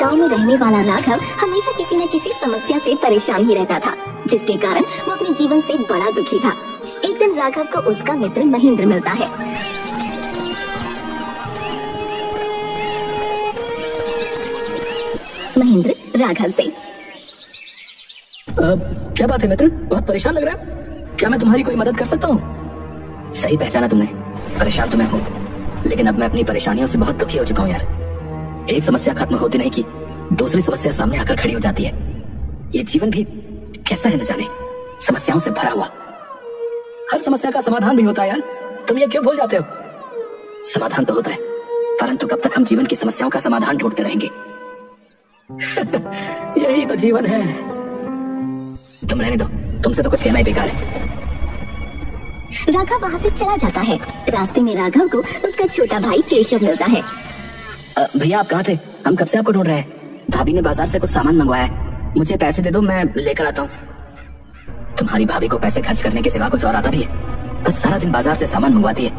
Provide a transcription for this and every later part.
गांव में रहने वाला राघव हमेशा किसी न किसी समस्या से परेशान ही रहता था, जिसके कारण वो अपने जीवन से बड़ा दुखी था। एक दिन राघव को उसका मित्र महेंद्र मिलता है। महेंद्र राघव से, क्या बात है मित्र, बहुत परेशान लग रहा है। क्या मैं तुम्हारी कोई मदद कर सकता हूँ? सही पहचाना तुमने, परेशान तो मैं हूँ, लेकिन अब मैं अपनी परेशानियों से बहुत दुखी हो चुका हूँ यार। एक समस्या खत्म होती नहीं कि दूसरी समस्या सामने आकर खड़ी हो जाती है। ये जीवन भी कैसा है न जाने, समस्याओं से भरा हुआ। हर समस्या का समाधान भी होता है यार, तुम ये क्यों भूल जाते हो? समाधान तो होता है, परंतु कब तक हम जीवन की समस्याओं का समाधान ढूंढते रहेंगे? यही तो जीवन है। तुम रहने दो, तुमसे तो कुछ कहना ही बेकार है। राघव वहाँ से चला जाता है। रास्ते में राघव को उसका छोटा भाई केशव मिलता है। भैया आप कहाँ थे? हम कब से आपको ढूंढ रहे हैं। भाभी ने बाजार से कुछ सामान मंगवाया है, मुझे पैसे दे दो, मैं लेकर आता हूँ। तुम्हारी भाभी को पैसे खर्च करने के सिवा कुछ और आता भी है? बस सारा दिन बाजार से सामान मंगवाती है।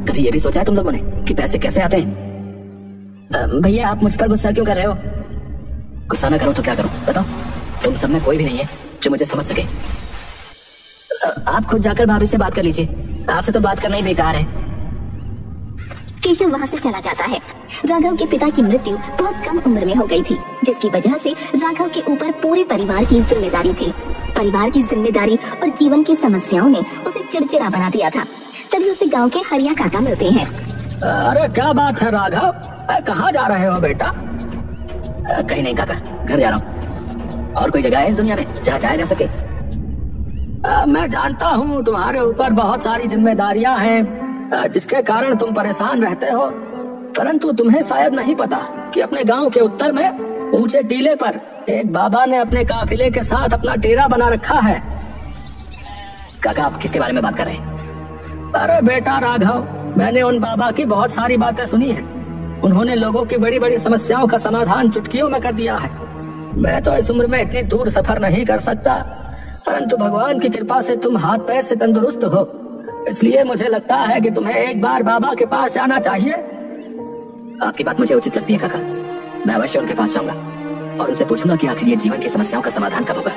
कभी ये भी सोचा है तुम लोगों ने कि पैसे कैसे आते हैं? भैया आप मुझ पर गुस्सा क्यों कर रहे हो? गुस्सा ना करो तो क्या करूं बताओ? तुम सब में कोई भी नहीं है जो मुझे समझ सके। आप खुद जाकर भाभी से बात कर लीजिए, आपसे तो बात करना ही बेकार है। केशव वहाँ से चला जाता है। राघव के पिता की मृत्यु बहुत कम उम्र में हो गई थी, जिसकी वजह से राघव के ऊपर पूरे परिवार की जिम्मेदारी थी। परिवार की जिम्मेदारी और जीवन की समस्याओं ने उसे चिड़चिड़ा बना दिया था। तभी उसे गांव के हरिया काका मिलते हैं। अरे क्या बात है राघव, कहाँ जा रहे हो बेटा? कहीं नहीं काका, घर जा रहा हूँ। और कोई जगह है इस दुनिया में जहाँ जाया जा सके? मैं जानता हूँ तुम्हारे ऊपर बहुत सारी जिम्मेदारियां हैं, जिसके कारण तुम परेशान रहते हो, परंतु तुम्हें शायद नहीं पता कि अपने गांव के उत्तर में ऊंचे टीले पर एक बाबा ने अपने काफिले के साथ अपना डेरा बना रखा है। काका आप किसके बारे में बात कर रहे हैं? अरे बेटा राघव, मैंने उन बाबा की बहुत सारी बातें सुनी है। उन्होंने लोगों की बड़ी बड़ी समस्याओं का समाधान चुटकियों में कर दिया है। मैं तो इस उम्र में इतनी दूर सफर नहीं कर सकता, परंतु भगवान की कृपा से तुम हाथ पैर से तंदुरुस्त हो, इसलिए मुझे लगता है कि तुम्हें एक बार बाबा के पास जाना चाहिए। आपकी बात मुझे उचित लगती है काका, मैं अवश्य उनके पास जाऊंगा और उनसे पूछूंगा कि आखिर ये जीवन की समस्याओं का समाधान कब होगा।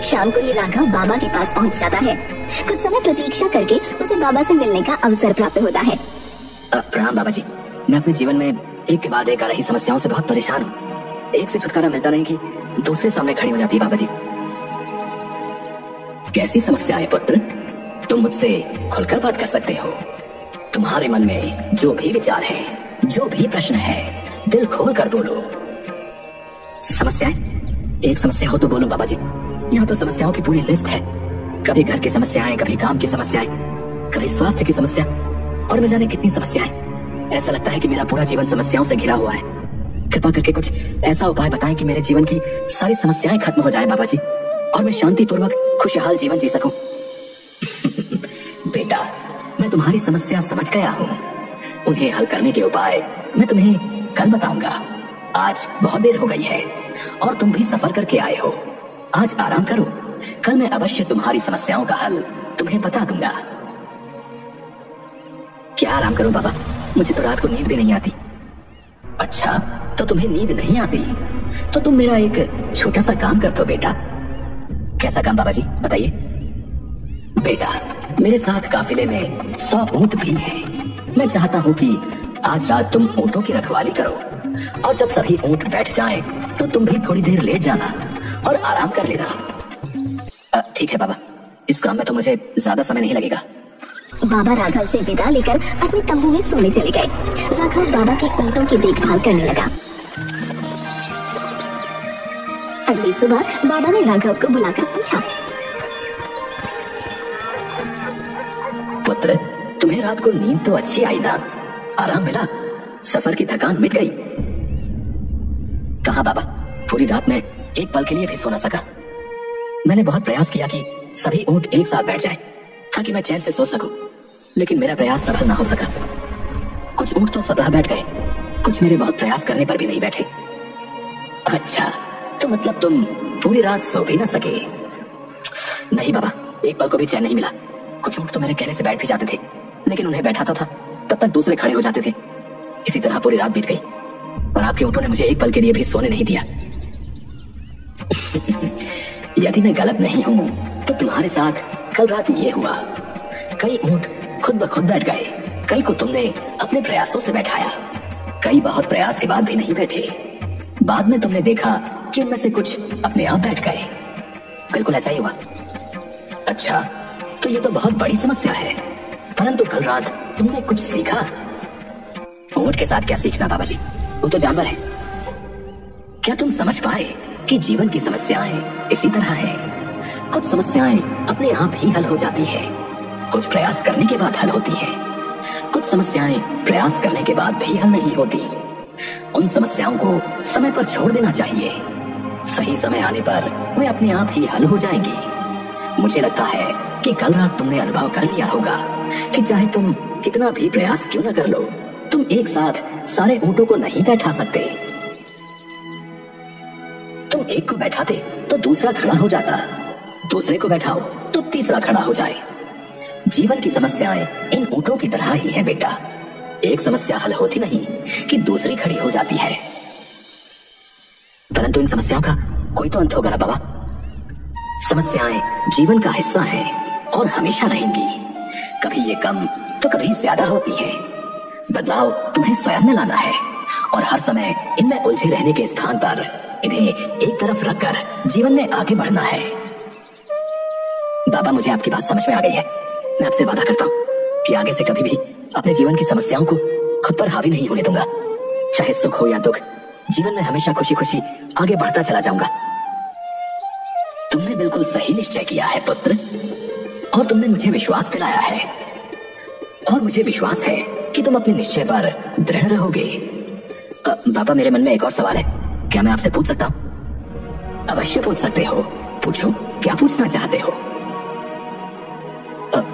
शाम को ये राघव बाबा के पास पहुंच जाता है। कुछ समय प्रतीक्षा करके उसे बाबा से मिलने का अवसर प्राप्त होता है। प्रणाम बाबा जी, मैं अपने जीवन में एक के बाद एक आ रही समस्याओं से बहुत परेशान हूँ। एक से छुटकारा मिलता नहीं कि दूसरे सामने खड़ी हो जाती है। बाबा जी कैसी समस्या है पुत्र? तुम मुझसे खुलकर बात कर सकते हो। तुम्हारे मन में जो भी विचार है, जो भी प्रश्न है, दिल खोल कर बोलो। समस्याएं? एक समस्या हो तो बोलो बाबा जी, यहाँ तो समस्याओं की पूरी लिस्ट है। कभी घर की समस्याएं, कभी काम की समस्याएं, कभी स्वास्थ्य की समस्या, और न जाने कितनी समस्याएं। ऐसा लगता है कि मेरा पूरा जीवन समस्याओं से घिरा हुआ है। कृपा करके कुछ ऐसा उपाय बताएं कि मेरे जीवन की सारी समस्याएं खत्म हो जाएं बाबा जी, और मैं शांतिपूर्वक खुशहाल जीवन जी सकूं। बेटा मैं तुम्हारी समस्या समझ गया हूँ, उन्हें हल करने के उपाय मैं तुम्हें कल बताऊंगा। आज बहुत देर हो गई है और तुम भी सफर करके आए हो। आज आराम करो, कल मैं अवश्य तुम्हारी समस्याओं का हल तुम्हें बता दूंगा। क्या आराम करूं बाबा, मुझे तो रात को नींद भी नहीं आती। अच्छा तो तुम्हें नींद नहीं आती तो तुम मेरा एक छोटा सा काम कर दो बेटा। कैसा काम बाबा जी बताइए? बेटा मेरे साथ काफिले में 100 ऊंट भी हैं। मैं चाहता हूँ कि आज रात तुम ऊंटों की रखवाली करो, और जब सभी ऊंट बैठ जाएं तो तुम भी थोड़ी देर लेट जाना और आराम कर लेना। ठीक है बाबा, इस काम में तो मुझे ज्यादा समय नहीं लगेगा। बाबा राघव से विदा लेकर अपने तंबू में सोने चले गए। राघव बाबा के ऊंटों की देखभाल करने लगा। अगली सुबह बाबा ने राघव को बुलाकर पूछा, पुत्र तुम्हें रात को नींद तो अच्छी आई ना? आराम मिला? सफर की थकान मिट गई? कहाँ बाबा, पूरी रात में एक पल के लिए भी सो न सका। मैंने बहुत प्रयास किया कि सभी ऊंट एक साथ बैठ जाए ताकि मैं चैन से सो सकूं, लेकिन मेरा प्रयास सफल ना हो सका। कुछ ऊंट तो स्वतः बैठ गए, कुछ मेरे बहुत प्रयास करने पर भी नहीं बैठे। अच्छा तो मतलब तुम पूरी रात सो भी ना सके? नहीं बाबा, एक पल को भी चैन नहीं मिला। कुछ ऊंट तो मेरे कहने से बैठ भी जाते थे, लेकिन उन्हें बैठाता था तब तक दूसरे खड़े हो जाते थे। इसी तरह पूरी रात बीत गई और आपके ऊँटों ने मुझे एक पल के लिए भी सोने नहीं दिया। यदि मैं गलत नहीं हूँ तो तुम्हारे साथ कल रात ये हुआ। कई ऊँट खुद ब खुद बैठ गए, कई को तुमने अपने प्रयासों से बैठाया, कई बहुत प्रयास के बाद भी नहीं बैठे। बाद में तुमने देखा कि उनमें से कुछ अपने आप बैठ गए। बिल्कुल ऐसा ही हुआ। अच्छा, तो ये तो बहुत बड़ी समस्या है, परंतु कल रात तुमने कुछ सीखा? ऊँट के साथ क्या सीखना बाबा जी, वो तो जानवर है। क्या तुम समझ पाए कि जीवन की समस्याएं इसी तरह हैं? कुछ समस्याएं अपने आप ही हल हो जाती हैं, कुछ प्रयास करने के बाद हल होती हैं, कुछ समस्याएं प्रयास करने के बाद भी हल नहीं होती। उन समस्याओं को समय पर छोड़ देना चाहिए। सही समय आने पर वे अपने आप ही हल हो जाएंगी। मुझे लगता है कि कल रात तुमने अनुभव कर लिया होगा कि चाहे तुम कितना भी प्रयास क्यों न कर लो, तुम एक साथ सारे ऊँटों को नहीं बैठा सकते। तुम एक को बैठाते तो दूसरा खड़ा हो जाता, दूसरे को बैठाओ तो तीसरा खड़ा हो जाए। जीवन की समस्याएं इन ऊँटों की तरह ही है बेटा। एक समस्या हल होती नहीं कि दूसरी खड़ी हो जाती है। परंतु इन समस्याओं का कोई तो अंत होगा ना बाबा। समस्याएं जीवन का हिस्सा हैं और हमेशा रहेंगी। कभी ये कम तो कभी ज्यादा होती है। बदलाव तुम्हें स्वयं में लाना है और हर समय इनमें उलझे रहने के स्थान पर इन्हें एक तरफ रखकर जीवन में आगे बढ़ना है। बाबा, मुझे आपकी बात समझ में आ गई है। मैं आपसे वादा करता हूँ कि आगे से कभी भी अपने जीवन की समस्याओं को खुद पर हावी नहीं होने दूंगा। चाहे सुख हो या दुख, जीवन में हमेशा खुशी खुशी आगे बढ़ता चला जाऊंगा। तुमने बिल्कुल सही निश्चय किया है पुत्र, और तुमने मुझे विश्वास दिलाया है, और मुझे विश्वास है कि तुम अपने निश्चय पर दृढ़ रहोगे। बाबा, मेरे मन में एक और सवाल है, क्या मैं आपसे पूछ सकता हूँ? अवश्य पूछ सकते हो, पूछो, क्या पूछना चाहते हो?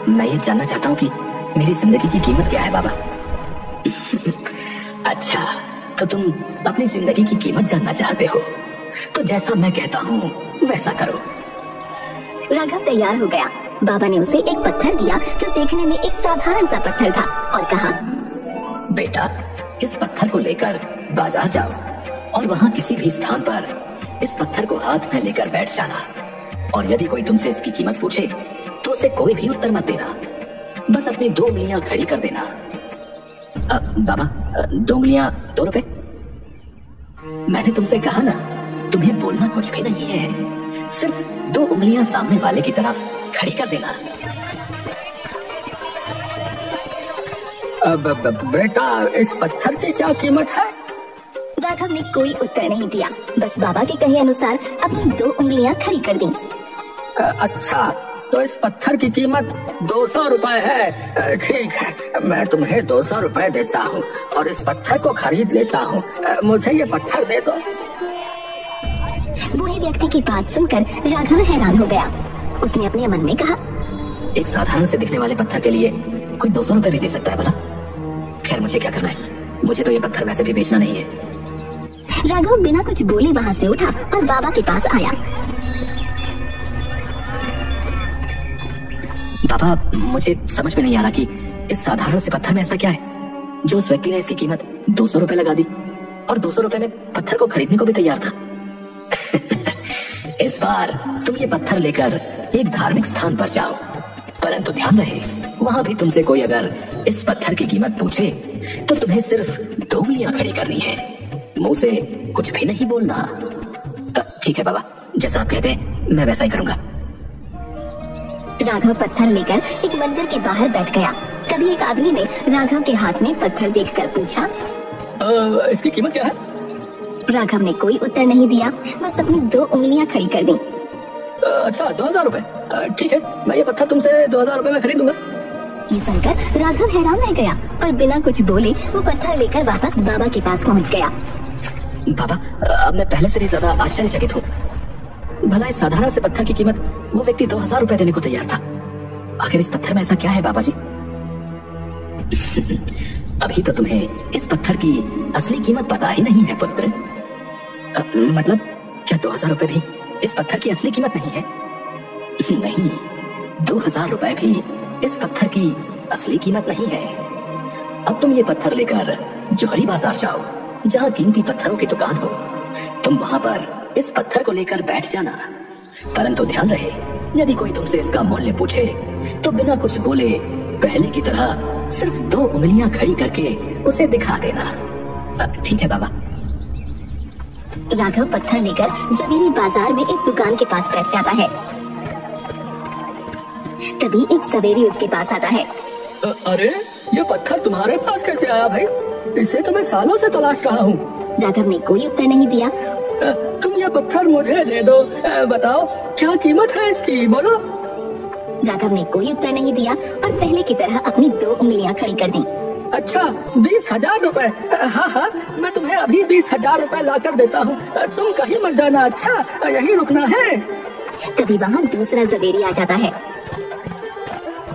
मैं ये जानना चाहता हूँ कि मेरी जिंदगी की कीमत क्या है बाबा। अच्छा, तो तुम अपनी जिंदगी की कीमत जानना चाहते हो, तो जैसा मैं कहता हूँ वैसा करो। राघव तैयार हो गया। बाबा ने उसे एक पत्थर दिया जो देखने में एक साधारण सा पत्थर था और कहा, बेटा, इस पत्थर को लेकर बाजार जाओ और वहाँ किसी भी स्थान पर इस पत्थर को हाथ में लेकर बैठ जाना, और यदि कोई तुमसे इसकी कीमत पूछे तो उसे कोई भी उत्तर मत देना, बस अपनी 2 उंगलियां खड़ी कर देना। बाबा, 2 उंगलियां 2 रुपए? मैंने तुमसे कहा ना, तुम्हें बोलना कुछ भी नहीं है, सिर्फ 2 उंगलियां सामने वाले की तरफ खड़ी कर देना। बेटा, इस पत्थर की क्या कीमत है? राघव ने कोई उत्तर नहीं दिया, बस बाबा के कहे अनुसार अपनी 2 उंगलियां खड़ी कर दी। अच्छा, तो इस पत्थर की कीमत 200 रुपए है। ठीक है, मैं तुम्हें 200 रुपए देता हूँ और इस पत्थर को खरीद लेता हूँ। मुझे ये पत्थर दे दो। बूढ़े व्यक्ति की बात सुनकर राघव हैरान हो गया। उसने अपने मन में कहा, एक साधारण से दिखने वाले पत्थर के लिए कोई 200 रुपए भी दे सकता है भला? खैर, मुझे क्या करना है, मुझे तो ये पत्थर वैसे भी बेचना नहीं है। राघव बिना कुछ बोले वहाँ से उठा और बाबा के पास आया। बाबा, मुझे समझ में नहीं आ रहा कि इस साधारण से पत्थर में ऐसा क्या है जो उस व्यक्ति ने इसकी कीमत 200 रुपए लगा दी और 200 रुपए में पत्थर को खरीदने को भी तैयार था। इस बार तुम ये पत्थर लेकर एक धार्मिक स्थान पर जाओ, परंतु ध्यान रहे, वहाँ भी तुमसे कोई अगर इस पत्थर की कीमत पूछे तो तुम्हें सिर्फ 2 उंगलियां खड़ी करनी है, मुंह से कुछ भी नहीं बोलना। ठीक है बाबा, जैसा आप कहते हैं मैं वैसा ही करूंगा। राघव पत्थर लेकर एक मंदिर के बाहर बैठ गया। तभी एक आदमी ने राघव के हाथ में पत्थर देखकर पूछा, इसकी कीमत क्या है? राघव ने कोई उत्तर नहीं दिया, बस अपनी 2 उंगलियां खड़ी कर दी। अच्छा, 2000 रुपए? ठीक है, मैं ये पत्थर तुमसे 2000 रुपए में खरीद लूंगा। ये सुनकर राघव हैरान रह गया और बिना कुछ बोले वो पत्थर लेकर वापस बाबा के पास पहुंच गया। बाबा, अब मैं पहले से भी ज्यादा आश्चर्यचकित हूँ। भला इस साधारण से पत्थर की कीमत वो व्यक्ति 2000 रुपए देने को तैयार था। आखिर इस पत्थर में ऐसा क्या है बाबा जी? अभी तो तुम्हें इस पत्थर की असली कीमत पता ही नहीं है पुत्र। मतलब क्या 2000 रुपए भी इस पत्थर की असली कीमत नहीं है? नहीं, 2000 रुपए भी इस पत्थर की असली कीमत नहीं है। अब तुम ये पत्थर लेकर जौहरी बाजार जाओ, जहाँ कीमती पत्थरों की दुकान हो। तुम वहाँ पर इस पत्थर को लेकर बैठ जाना, परंतु ध्यान रहे, यदि कोई तुमसे इसका मूल्य पूछे तो बिना कुछ बोले पहले की तरह सिर्फ 2 उंगलियां खड़ी करके उसे दिखा देना। ठीक है बाबा। राघव पत्थर लेकर जवेरी बाजार में एक दुकान के पास बैठ जाता है। तभी एक सवेरी उसके पास आता है। अरे ये पत्थर तुम्हारे पास कैसे आया भाई? इसे तो मैं सालों से तलाश रहा हूँ। राघव ने कोई उत्तर नहीं दिया। तुम ये पत्थर मुझे दे दो। बताओ क्या कीमत है इसकी, बोलो। राघव ने कोई उत्तर नहीं दिया और पहले की तरह अपनी 2 उंगलियां खड़ी कर दी। अच्छा 20,000 रुपए? हाँ हाँ, मैं तुम्हें अभी 20,000 रुपए ला कर देता हूँ, तुम कहीं मत जाना। अच्छा यही रुकना है। तभी वहाँ दूसरा जवेरी आ जाता है।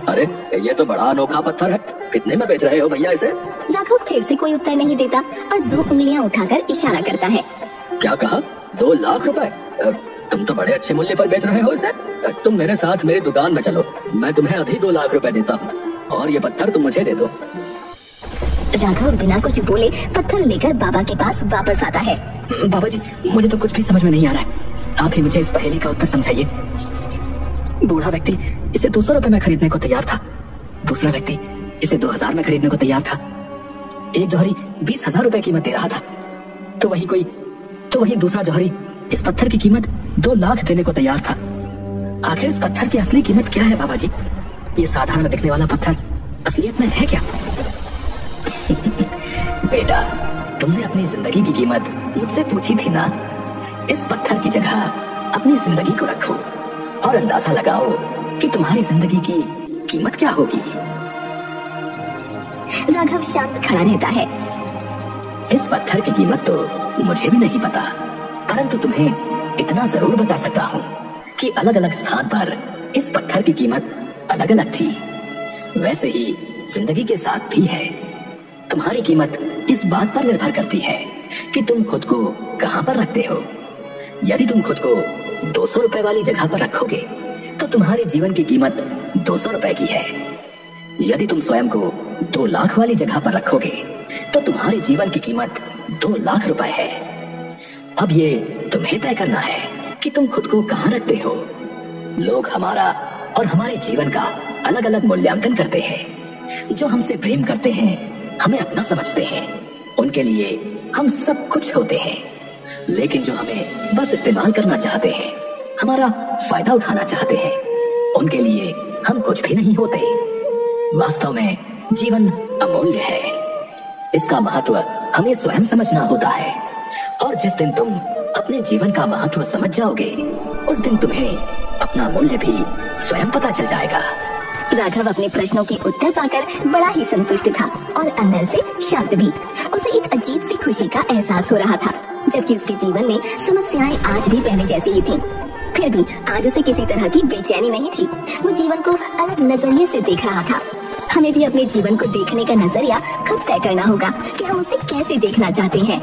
अरे ये तो बड़ा अनोखा पत्थर है, कितने में बेच रहे हो भैया इसे? राघव फिर से कोई उत्तर नहीं देता और 2 उंगलियां उठाकर इशारा करता है। क्या कहा? 2 लाख रुपए? तुम तो बड़े अच्छे मूल्य पर बेच रहे हो इसे। तुम मेरे साथ मेरी दुकान में चलो, मैं तुम्हें अभी 2 लाख रुपए देता हूँ और ये पत्थर तुम मुझे दे दो। राघव बिना कुछ बोले पत्थर लेकर बाबा के पास वापस आता है। बाबा जी मुझे तो कुछ भी समझ में नहीं आ रहा है, आप ही मुझे इस पहेली का उत्तर समझाइए। बूढ़ा व्यक्ति इसे 200 रुपए में खरीदने को तैयार था, दूसरा व्यक्ति इसे 2000 में खरीदने को तैयार था, एक जौहरी 20,000 रुपए कीमत दे रहा था, तो वही दूसरा जौहरी इस पत्थर की कीमत 2 लाख देने को तैयार था। आखिर इस पत्थर की असली कीमत क्या है बाबा जी? ये साधारण दिखने वाला पत्थर असलियत में है क्या? बेटा तुमने अपनी जिंदगी की कीमत मुझसे पूछी थी ना, इस पत्थर की जगह अपनी जिंदगी को रखो और अंदाजा लगाओ कि तुम्हारी जिंदगी की कीमत क्या होगी। राघव शांत खड़ा रहता है। इस पत्थर की कीमत तो मुझे भी नहीं पता, परंतु तुम्हें इतना जरूर बता सकता हूँ कि अलग अलग स्थान पर इस पत्थर की कीमत अलग अलग थी। वैसे ही जिंदगी के साथ भी है। तुम्हारी कीमत इस बात पर निर्भर करती है कि तुम खुद को कहाँ पर रखते हो। यदि तुम खुद को 200 रुपए वाली जगह पर रखोगे तो तुम्हारे जीवन की कीमत 200 रुपए की है। यदि तुम स्वयं को 2 लाख वाली जगह पर रखोगे तो तुम्हारे जीवन की कीमत 2 लाख रुपए है। अब ये तुम्हें तय करना है कि तुम खुद को कहाँ रखते हो। लोग हमारा और हमारे जीवन का अलग अलग मूल्यांकन करते हैं। जो हमसे प्रेम करते हैं, हमें अपना समझते हैं, उनके लिए हम सब कुछ होते हैं। लेकिन जो हमें बस इस्तेमाल करना चाहते हैं, हमारा फायदा उठाना चाहते हैं, उनके लिए हम कुछ भी नहीं होते। वास्तव में जीवन अमूल्य है, इसका महत्व हमें स्वयं समझना होता है। और जिस दिन तुम अपने जीवन का महत्व समझ जाओगे, उस दिन तुम्हें अपना मूल्य भी स्वयं पता चल जाएगा। राघव अपने प्रश्नों के उत्तर पाकर बड़ा ही संतुष्ट था और अंदर से शांत भी। उसे एक अजीब सी खुशी का एहसास हो रहा था, जबकि उसके जीवन में समस्याएं आज भी पहले जैसी ही थीं। फिर भी आज उसे किसी तरह की बेचैनी नहीं थी। वो जीवन को अलग नजरिए से देख रहा था। हमें भी अपने जीवन को देखने का नजरिया खुद तय करना होगा कि हम उसे कैसे देखना चाहते हैं।